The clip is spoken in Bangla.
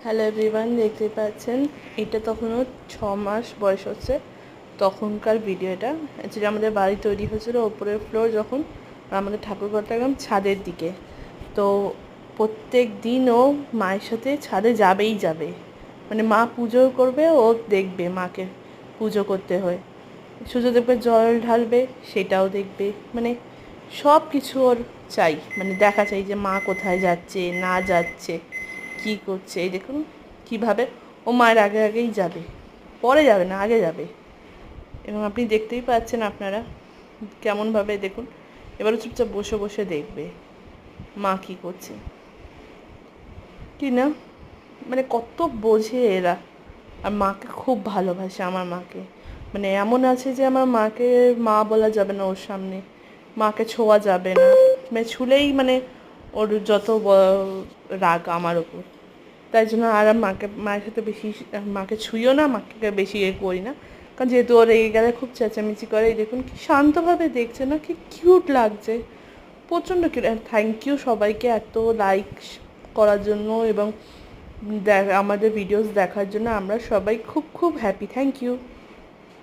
হ্যালো এভরিওয়ান, দেখতে পাচ্ছেন এটা তখনও 6 মাস বয়স হচ্ছে তখনকার ভিডিও। এটা অ্যাকচুয়ালি আমাদের বাড়ি তৈরি হয়েছিল ওপরের ফ্লোর যখন, আমাদের ঠাকুরঘরটা একদম ছাদের দিকে। তো প্রত্যেক দিন ও মায়ের সাথে ছাদে যাবেই যাবে, মানে মা পুজো করবে, ও দেখবে মাকে পুজো করতে হয়, সূর্য দেখবে জল ঢালবে সেটাও দেখবে, মানে সব কিছু ওর চাই, মানে দেখা চাই যে মা কোথায় যাচ্ছে না যাচ্ছে কি করছে। এই দেখুন কিভাবে ও মায়ের আগে আগেই যাবে, পরে যাবে না আগে যাবে। এবং আপনি দেখতেই পাচ্ছেন আপনারা কেমনভাবে, দেখুন এবারও চুপচাপ বসে বসে দেখবে মা কী করছে কি না, মানে কত বোঝে এরা। আর মাকে খুব ভালোবাসে আমার মাকে, মানে এমন আছে যে আমার মাকে মা বলা যাবে না ওর সামনে, মাকে ছোঁয়া যাবে না, মানে ছুলেই মানে ওর যত রাগ আমার ওপর। তাই জন্য আর মায়ের সাথে বেশি মাকে ছুঁইও না, মাকে বেশি করি না, কারণ যেহেতু ওর রেগে গেলে খুব চেঁচামেচি করে। দেখুন কি শান্তভাবে দেখছে না, কি কিউট লাগছে, প্রচণ্ড কিউট। থ্যাংক ইউ সবাইকে এত লাইক করার জন্য এবং আমাদের ভিডিওস দেখার জন্য। আমরা সবাই খুব খুব হ্যাপি। Thank you.